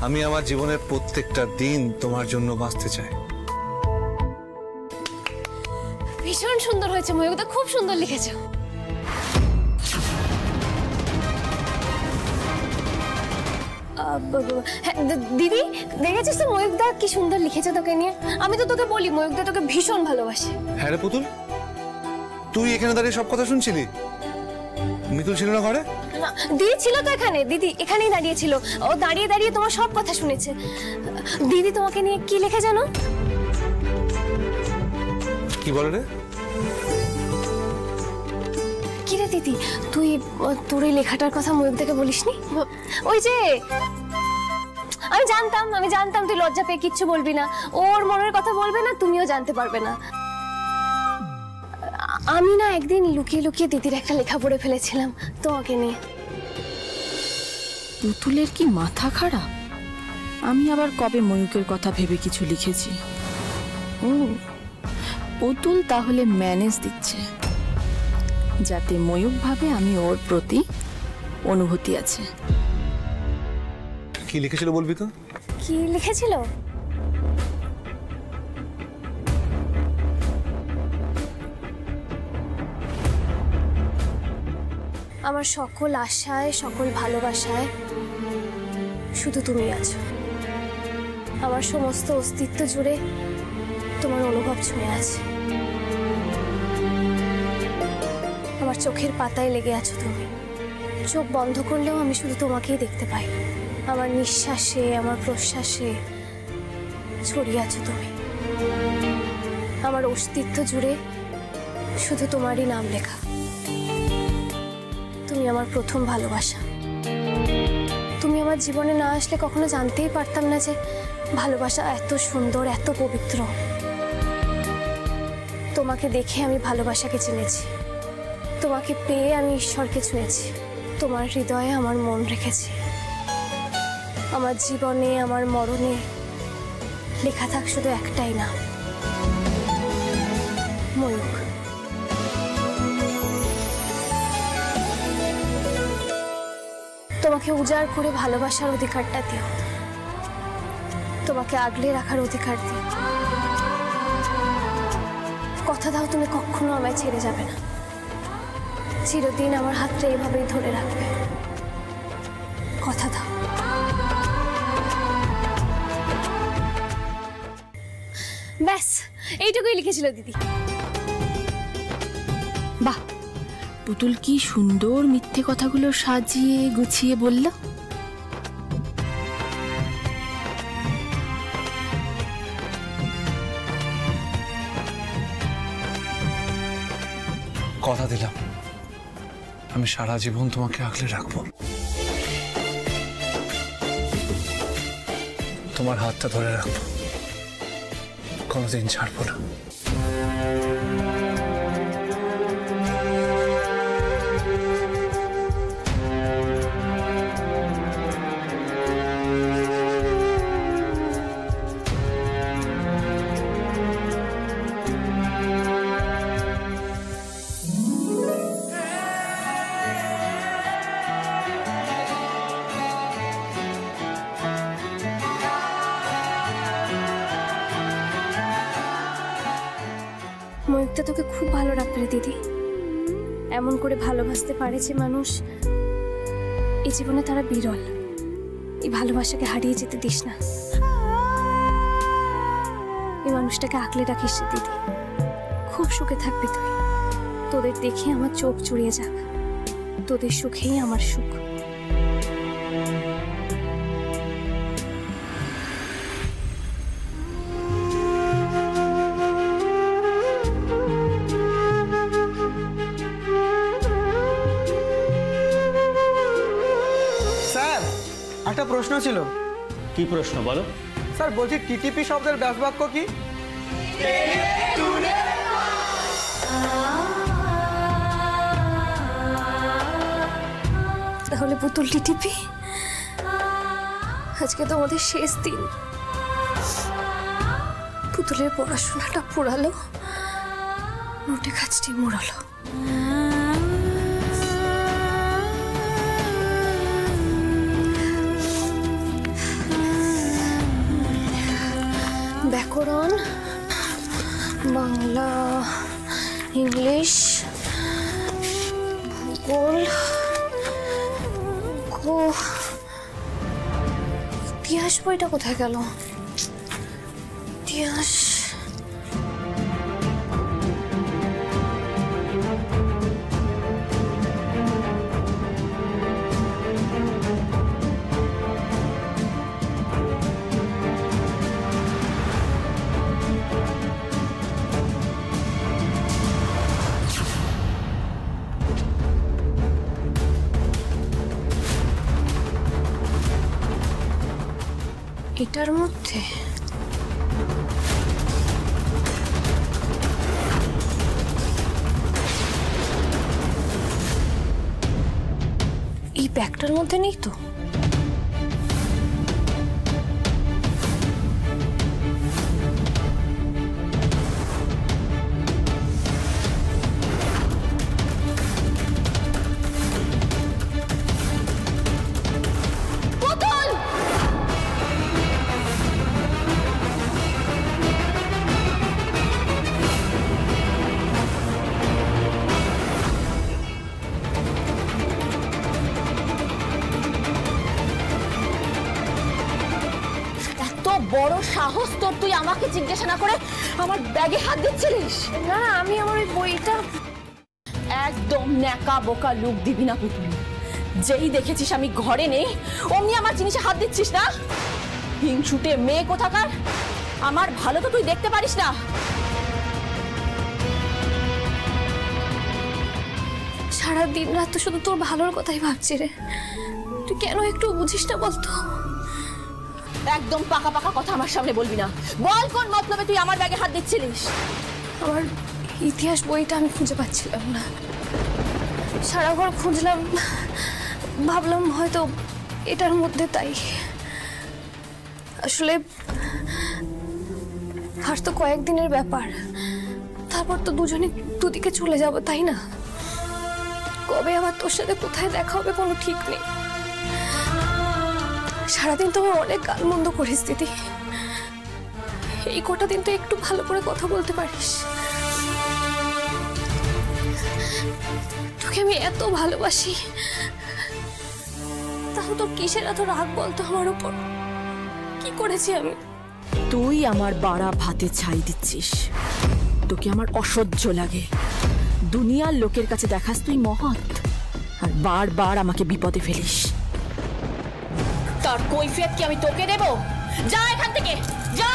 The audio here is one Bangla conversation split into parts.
আমি আমার জীবনের প্রত্যেকটা দিন তোমার জন্য বাঁচতে চাই। ভীষণ সুন্দর হয়েছে ময়ূকদা, খুব সুন্দর লিখেছো। দিদি দেখেছিস তো ময়ূকদা কি সুন্দর লিখেছে তোকে নিয়ে? আমি তো তোকে বলি ময়ূকদা তোকে ভীষণ ভালোবাসে। হ্যাঁ রে পুতুল, তুই এখানে দাঁড়িয়ে সব কথা শুনছিলি? মিতুল ছিল না ঘরে? না, দিদি ছিল তো এখানে, দিদি এখানেই দাঁড়িয়ে ছিল। ও দাঁড়িয়ে দাঁড়িয়ে তোমার সব কথা শুনেছে। দিদি তোমাকে নিয়ে কি লিখে জানো? কি বলে রে? কি রে দিদি, তুই তোর এই লেখাটার কথা ময়ূকদাকে বলিসনি? ওই যে আমি জানতাম তুই লজ্জা পেয়ে কিচ্ছু বলবি না, ওর মনের কথা বলবে না, তুমিও জানতে পারবে না। আমি না একদিন লুকিয়ে লুকিয়ে দিদির একটা লেখা পড়ে ফেলেছিলাম তোমাকে নিয়ে। পুতুলের কি মাথা খারাপ? আমি আবার কবে ময়ূকের কথা ভেবে কিছু লিখেছি? পুতুল তাহলে ম্যানেজ দিচ্ছে যাতে ময়ূক ভাবে আমি ওর প্রতি অনুভূতি আছে। কি লিখেছিল বলবি তো? কি লিখেছিল? আমার সকল আশায় সকল ভালোবাসায় শুধু তুমি আছো। আমার সমস্ত অস্তিত্ব জুড়ে তোমার অনুভব ছুঁয়ে আছে। আমার চোখের পাতায় লেগে আছো তুমি। চোখ বন্ধ করলেও আমি শুধু তোমাকেই দেখতে পাই। আমার নিঃশ্বাসে আমার প্রশ্বাসে ছড়িয়ে আছো তুমি। আমার অস্তিত্ব জুড়ে শুধু তোমারই নাম লেখা। তুমি আমার প্রথম ভালোবাসা। তুমি আমার জীবনে না আসলে কখনো জানতেই পারতাম না যে ভালোবাসা এত সুন্দর, এত পবিত্র। তোমাকে দেখে আমি ভালোবাসাকে চিনেছি, তোমাকে পেয়ে আমি ঈশ্বরকে ছুঁয়েছি। তোমার হৃদয়ে আমার মন রেখেছি। আমার জীবনে আমার মরণে লেখা থাক শুধু একটাই নাম, ময়ূক। তোমাকে উজাড় করে ভালোবাসার অধিকারটা দিও, তোমাকে আগলে রাখার অধিকার দিও। কথা দাও তুমি কখনো আমায় ছেড়ে যাবে না, চিরদিন আমার হাতটা এভাবেই ধরে রাখবে। কথা দাও। ব্যাস এইটুকুই লিখেছিল দিদি। বাহ, পুতুল কি সুন্দর মিথ্যে কথাগুলো সাজিয়ে গুছিয়ে বলল। কথা দিলাম আমি সারা জীবন তোমাকে আগলে রাখবো, তোমার হাতটা ধরে রাখবো, কোনোদিন ছাড়বো না। ময়ূকটা তোকে খুব ভালো রাখবে দিদি। এমন করে ভালোবাসতে পারে যে মানুষ, এই জীবনে তারা বিরল। এই ভালোবাসাকে হারিয়ে যেতে দিস না। এই মানুষটাকে আগলে রাখিস দিদি। খুব সুখে থাকবি তুই। তোদের দেখে আমার চোখ জুড়িয়ে যাক। তোদের সুখেই আমার সুখ। একটা প্রশ্ন ছিল। কি প্রশ্ন বলো? স্যার বলছি টিটিপি শব্দের ব্যাস বাক্য কি? তাহলে পুতুল টিটিপি, আজকে তো আমাদের শেষ দিন। পুতুলের পড়াশোনাটা পোড়ালো, নোটে কাজটি মোড়ালো। ব্যাকরণ, বাংলা, ইংলিশ, ভূগোল, ইতিহাস বইটা কোথায় গেল? ইতিহাস, এটার মধ্যে এই ব্যাগটার মধ্যে নেই তো? বড় সাহস তোর, তুই আমাকে জিজ্ঞাসা না করে আমার ব্যাগে হাত দিচ্ছিলিস? না না, আমি আমার ওই বইটা। একদম ন্যাকা বোকা লুক দিবি না পুতুল। যেই দেখেছিস আমি ঘরে নেই অমনি আমার জিনিসে হাত দিচ্ছিস না? হিংসুটে মেয়ে কোথাকার, আমার ভালো তো তুই দেখতে পারিস না? সারা দিন রাত তো শুধু তোর ভালোর কথাই ভাবছি রে। তুই কেন একটু বুঝিস না বলতো? একদম পাকা পাকা কথা আমার সামনে বলবি না। বল কোন মতলবে তুই আমার ব্যাগে হাত দিচ্ছিলিস? আমার ইতিহাস বইটা আমি খুঁজে পাচ্ছিলাম না, সারা ঘর খুঁজলাম, ভাবলাম হয়তো এটার মধ্যে। তাই আসলে আর তো কয়েকদিনের ব্যাপার, তারপর তো দুজনে দুদিকে চলে যাব, তাই না? কবে আবার তোর সাথে কোথায় দেখা হবে কোনো ঠিক নেই। সারাদিন তুমি অনেক গালমন্দ করিস দিদি, এই কটা দিন তো একটু ভালো করে কথা বলতে পারিস। তোকে আমি এত ভালোবাসি, তাও তোর কিসের এত রাগ বলতো আমার উপর? কি করেছি আমি? তুই আমার বাড়া ভাতে ছাই দিচ্ছিস, তোকে আমার অসহ্য লাগে। দুনিয়ার লোকের কাছে দেখাস তুই মহৎ, আর বারবার আমাকে বিপদে ফেলিস। তার কৈফিয়ত কি আমি তোকে দেব? যা এখান থেকে, যা।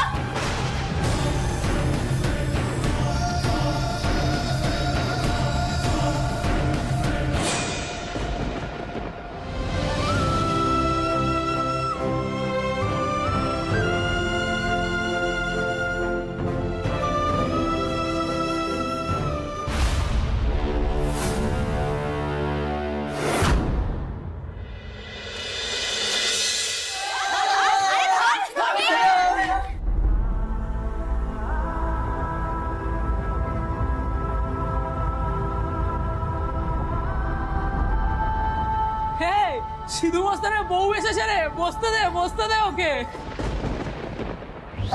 সিধু মস্তানের বউ এসেছে রে, বসতে দে ওকে।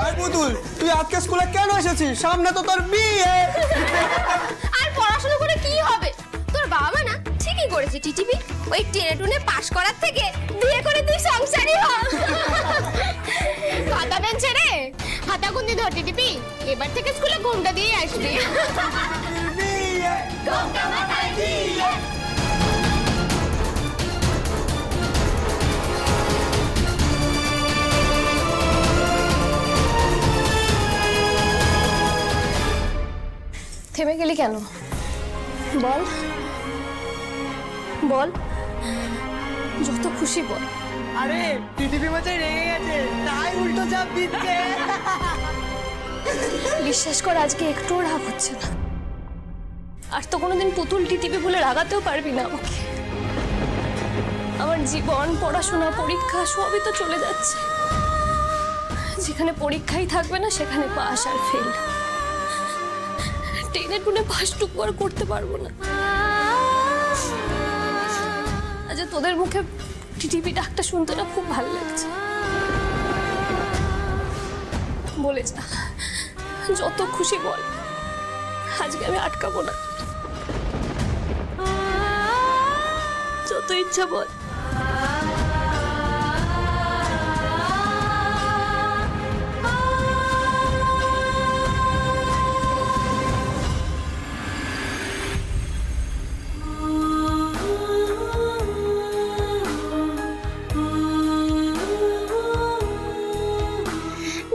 আর পুতুল, তুই আজকে স্কুলে কেন এসেছিস? সামনে তো তোর বিয়ে। আর পড়াশোনা করে কি হবে? তোর বাবা না ঠিকই করেছে টিটিপি, ওই টেনে টুনে পাশ করার থেকে বিয়ে করে তুই সংসারই হ। খাতা বেঞ্চে রে, হাতা গুন্দি ধর টিটিপি, এবার থেকে স্কুলে ঘুমটা দিয়ে আসবি। ঘুমটা মাথায় দিয়ে। থেমে গেলি কেন? বল বল, যত খুশি বল। আরে টিটিপি মাঝে রেগে গেছে, তাই উল্টো চাপ দিচ্ছে। বিশ্বাস কর, আজকে একটুও রাগ হচ্ছে না। আর তো কোনোদিন পুতুল টিটিপি বলে রাগাতেও পারবি না আমাকে। আমার জীবন, পড়াশোনা, পরীক্ষা সবই তো চলে যাচ্ছে। যেখানে পরীক্ষাই থাকবে না সেখানে পাস আর ফেল। টেনে টুনে পাসটুকু আর করতে পারবো না। আজ তোদের মুখে টিটিপি ডাকটা শুনতে না খুব ভালো লাগছে। বলে যা, যত খুশি বল, আজকে আমি আটকাবো না। যত ইচ্ছা বল।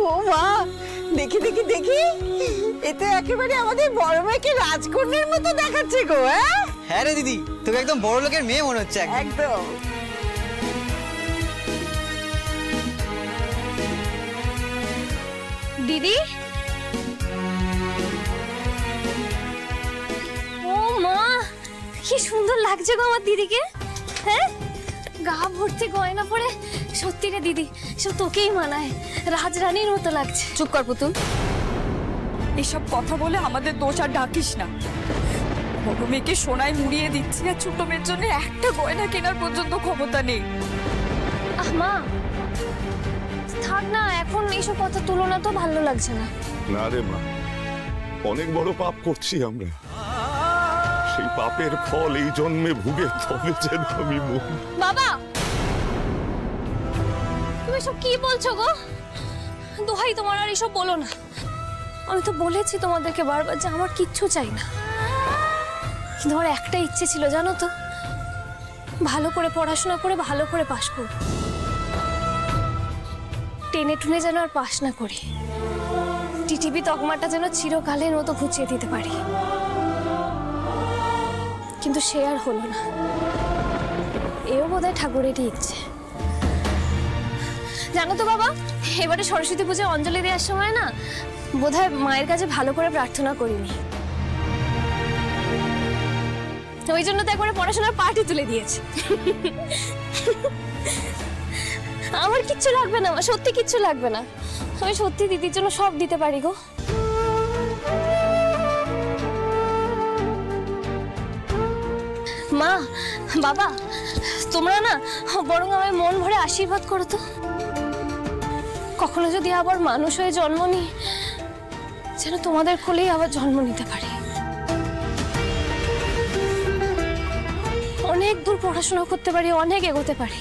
ও মা, দেখি দেখি দেখি, এতে একেবারে আমাদের বড় মেয়েকে রাজকন্যার মতো দেখাচ্ছে গো। হ্যাঁ রে দিদি, তোকে একদম বড় লোকের মেয়ে মনে হচ্ছে একদম। একদম। দিদি, ও মা, কি সুন্দর লাগছে গো আমার দিদিকে। হ্যাঁ, গা ভর্তি গয়না পরে, সত্যি রে দিদি, সব তোকেই মানায়, রাজরানীর মতো লাগছে। চুপ কর পুতুল, এসব কথা বলে আমাদের দোষ আর ডাকিস না। বড় মেয়েকে সোনায় মুড়িয়ে দিচ্ছি, আর ছোট মেয়ের জন্য একটা গয়না কেনার পর্যন্ত ক্ষমতা নেই। মা থাক না, এখন এইসব কথা তুলনা তো ভালো লাগছে না। না রে মা, অনেক বড় পাপ করছি আমরা। সেই পাপের ফল এই জন্মে ভুগে তবে যেন আমি বাবা, তুমি সব কি বলছো গো? দোহাই তোমার, আর এসব বলো না। আমি তো বলেছি তোমাদেরকে বারবার যে আমার কিচ্ছু চাই না, কিন্তু আমার একটা ইচ্ছে ছিল জানো তো, ভালো করে পড়াশোনা করে ভালো করে পাশ করব। টেনে টুনে যেন আর পাশ না করি, টিটিভি তকমাটা যেন চিরকালের মতো ঘুচিয়ে দিতে পারি। কিন্তু সে আর হলো না। এও বোধহয় ঠাকুরেরই ইচ্ছে। জানো তো বাবা, এবারে সরস্বতী পুজোয় অঞ্জলি দেওয়ার সময় না বোধহয় মায়ের কাছে ভালো করে প্রার্থনা করিনি, ওই জন্য তো একবারে পড়াশোনার পার্টি তুলে দিয়েছে। আমার কিচ্ছু লাগবে না, আমার সত্যি কিচ্ছু লাগবে না। আমি সত্যি দিদির জন্য সব দিতে পারি গো। মা, বাবা, তোমরা না বরং আমার মন ভরে আশীর্বাদ করো তো। কখনো যদি আবার মানুষ হয়ে জন্ম নিই, যেন তোমাদের কোলেই আবার জন্ম নিতে পারি। অনেক দূর পড়াশোনা করতে পারি, অনেক এগোতে পারি।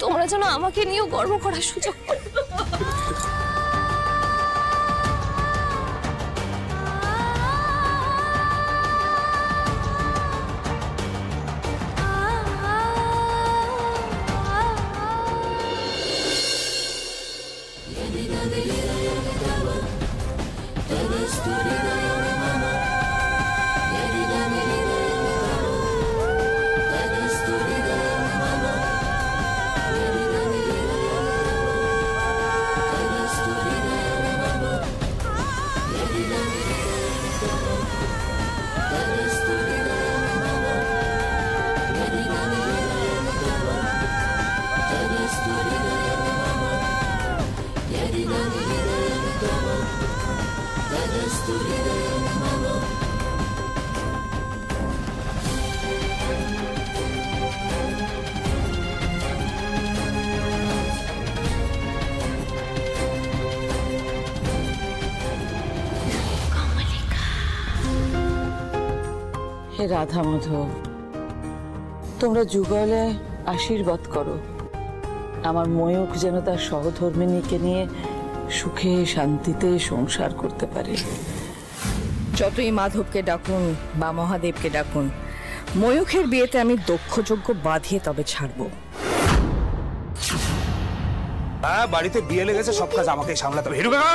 তোমরা যেন আমাকে নিয়েও গর্ব করার সুযোগ পাও। হে রাধা মাধব, তোমরা যুগলে আশীর্বাদ করো আমার ময়ূখ যেন তার সহধর্মিণীকে নিয়ে সুখে শান্তিতে সংসার করতে পারে। যতই মাধবকে ডাকুন বা মহাদেবকে ডাকুন, ময়ূখের বিয়েতে আমি দক্ষযজ্ঞ বাঁধিয়ে তবে ছাড়বো। হ্যাঁ, বাড়িতে বিয়ে লেগেছে, সব কাজ আমাকে সামলাতে হবে। হিরু কাকা,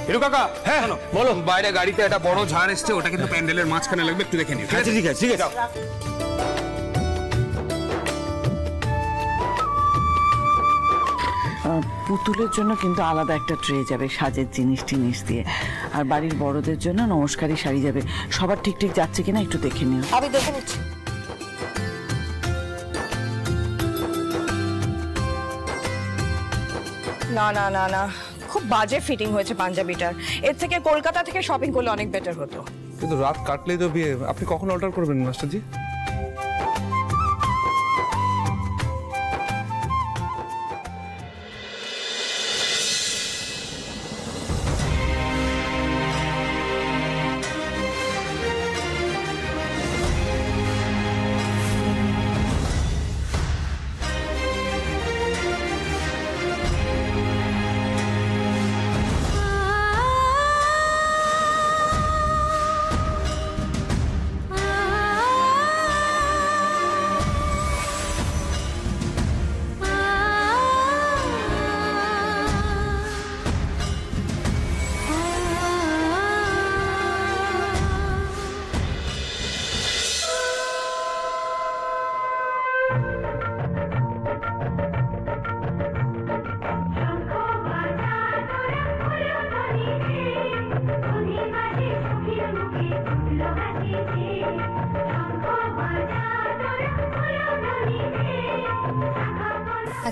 হিরু কাকা, হ্যাঁ বলো। বাইরে গাড়িতে একটা বড় ঝাড় এসছে, ওটা কিন্তু প্যান্ডেলের মাঝখানে লাগবে, একটু দেখে নিও। ঠিক আছে, ঠিক আছে, ঠিক আছে। পুতুলের জন্য কিন্তু আলাদা একটা ট্রে যাবে সাজের জিনিস টিনিস দিয়ে, আর বাড়ির বড়দের জন্য নমস্কারী শাড়ি যাবে। সবার ঠিক ঠিক যাচ্ছে কিনা একটু দেখে নিও। আমি দেখে নিচ্ছি। না না না না, খুব বাজে ফিটিং হয়েছে পাঞ্জাবিটার। এর থেকে কলকাতা থেকে শপিং করলে অনেক বেটার হতো। কিন্তু রাত কাটলেই তো বিয়ে, আপনি কখন অর্ডার করবেন মাস্টারজি?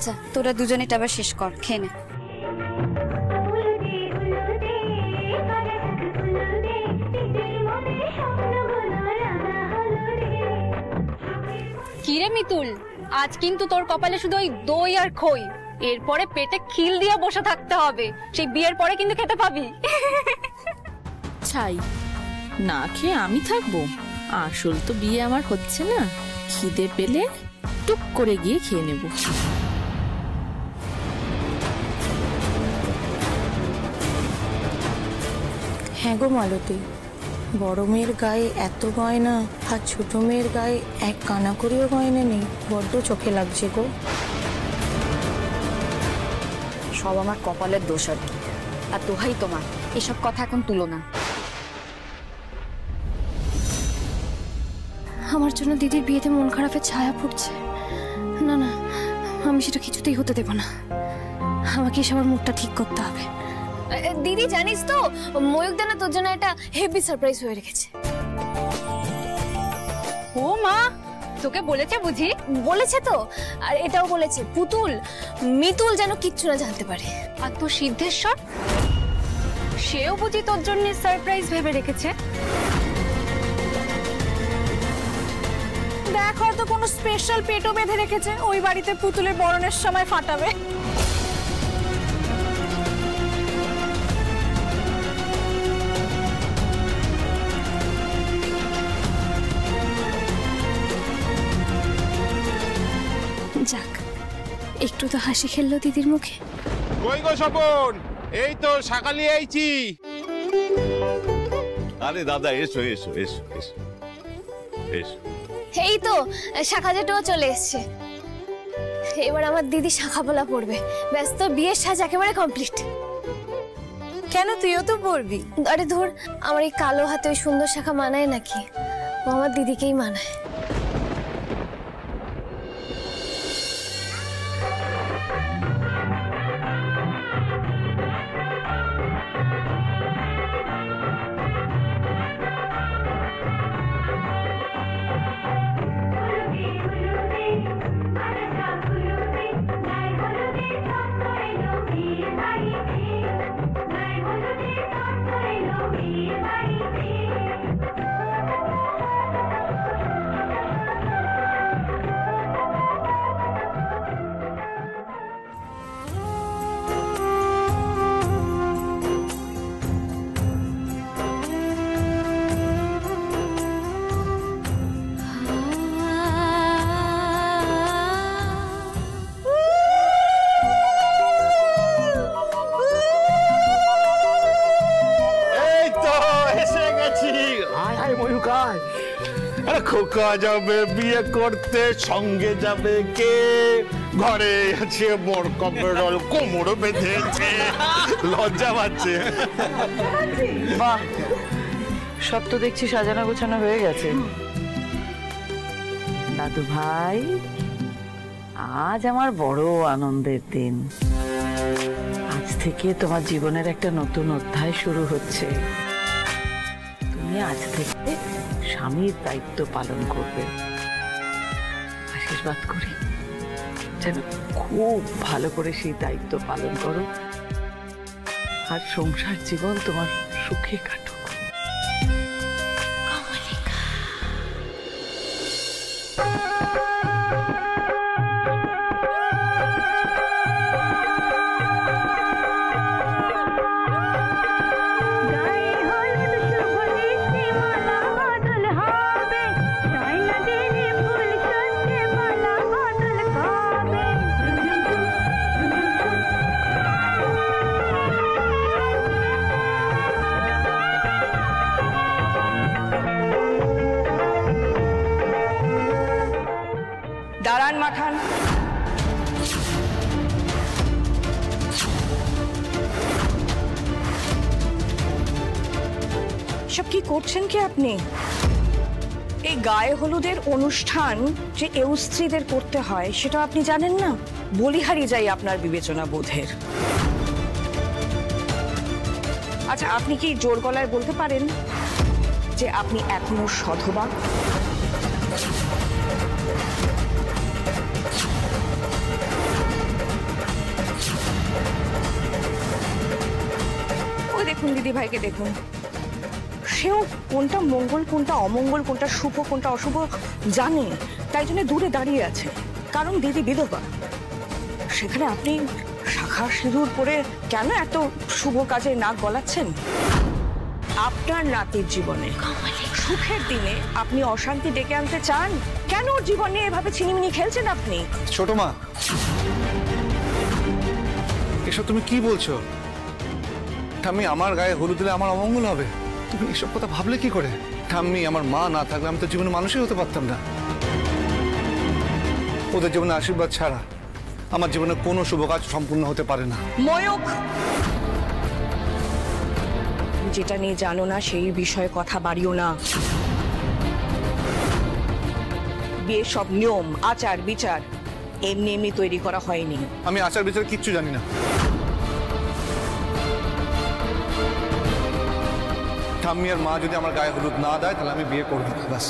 আচ্ছা তোরা দুজনে এটা আবার শেষ কর, খেয়ে নে। কিরে মিতুল, আজ কিন্তু তোর কপালে শুধু ওই দই আর খই, এরপরে পেটে খিল দিয়ে বসে থাকতে হবে। সেই বিয়ের পরে কিন্তু খেতে পাবি। ছাই না খেয়ে আমি থাকবো? আসল তো বিয়ে আমার হচ্ছে না, খিদে পেলে টুক করে গিয়ে খেয়ে নেব। হ্যাঁ গো মালতী, বড় মেয়ের গায়ে এত গয়না আর ছোট মেয়ের গায়ে এক কানা করেও গয়না নেই, বড্ড চোখে লাগছে গো। সব আমার কপালের দোষ আর কি, আর দোহাই তোমার এসব কথা এখন তুলো না। আমার জন্য দিদির বিয়েতে মন খারাপের ছায়া পড়ছে। না না, আমি সেটা কিছুতেই হতে দেব না। আমাকে সবার মুডটা ঠিক করতে হবে। দিদি জানিস তো, ময়ূক দানা তোর জন্য একটা হেভি সারপ্রাইজ হয়ে রেখেছে। ও মা, তোকে বলেছে বুঝি? বলেছে তো, আর এটাও বলেছে পুতুল মিতুল যেন কিচ্ছু না জানতে পারে। আর তো সিদ্ধেশ্বর, সেও বুঝি তোর জন্য সারপ্রাইজ ভেবে রেখেছে। দেখ, হয়তো কোনো স্পেশাল পেটও বেঁধে রেখেছে, ওই বাড়িতে পুতুলের বরণের সময় ফাটাবে। যাক, একটু তো হাসি খেললো দিদির মুখে। কই গো স্বপন, এই তো সকালে আইছি। আরে দাদা এসো এসো এসো এসো এসো। এই তো শাখা জেঠুও চলে এসছে। এবার আমার দিদি শাখা বলা পড়বে। ব্যাস, তো বিয়ের সাজ একেবারে কমপ্লিট। কেন, তুইও তো পড়বি? আরে ধর, আমার এই কালো হাতে ওই সুন্দর শাখা মানায় নাকি? ও আমার দিদিকেই মানায়। খোকা যাবে বিয়ে করতে, সঙ্গে যাবে কে? ঘরে আছে বড় কপড়ল, কোমর বেঁধেছে, লজ্জা পাচ্ছে। বাহ, সব তো দেখছি সাজানো গোছানো হয়ে গেছে। দাদু ভাই, আজ আমার বড় আনন্দের দিন। আজ থেকে তোমার জীবনের একটা নতুন অধ্যায় শুরু হচ্ছে। তুমি আজ থেকে স্বামীর দায়িত্ব পালন করবে। আশীর্বাদ করি যেন খুব ভালো করে সেই দায়িত্ব পালন করো, আর সংসার জীবন তোমার সুখে কাটুক। দাঁড়ান মাখান। সব কি করছেন কি আপনি? এই গায়ে হলুদের অনুষ্ঠান যে এউ স্ত্রীদের করতে হয় সেটা আপনি জানেন না? বলিহারি যাই আপনার বিবেচনা বোধের। আচ্ছা, আপনি কি জোর গলায় বলতে পারেন যে আপনি এখনো সধবা? দেখুন, দিদি ভাইকে দেখুন, সেও কোনটা মঙ্গল কোনটা অমঙ্গল, কোনটা শুভ কোনটা অশুভ জানে, তাই জন্য দূরে দাঁড়িয়ে আছে। কারণ দিদি বিধবা, সেখানে আপনি শাখা সিঁদুর পরে কেন এত শুভ কাজে নাক গলাচ্ছেন? আপনার নাতির জীবনে সুখের দিনে আপনি অশান্তি ডেকে আনতে চান? কেন ওর জীবনে এভাবে ছিনিমিনি খেলছেন আপনি? ছোট মা, এসব তুমি কি বলছো? ঠাম্মি, আমার গায়ে হলুদ দিলে আমার অমঙ্গল হবে? তুমি এসব কথা ভাবলে কি করে? ঠাম্মি, আমার মা না থাকলে আমি তো জীবনে মানুষই হতে পারতাম না। ওদের জীবনে আশীর্বাদ ছাড়া আমার জীবনে কোনো শুভ কাজ সম্পূর্ণ হতে পারে না। ময়ূক, যেটা নিয়ে জানো না সেই বিষয়ে কথা বাড়িও না। বিয়ের সব নিয়ম আচার বিচার এমনি এমনি তৈরি করা হয়নি। আমি আচার বিচার কিচ্ছু জানি না। ঠাম্মি আর মা যদি আমার গায়ে হলুদ না দেয় তাহলে আমি বিয়ে করবো না, ব্যাস।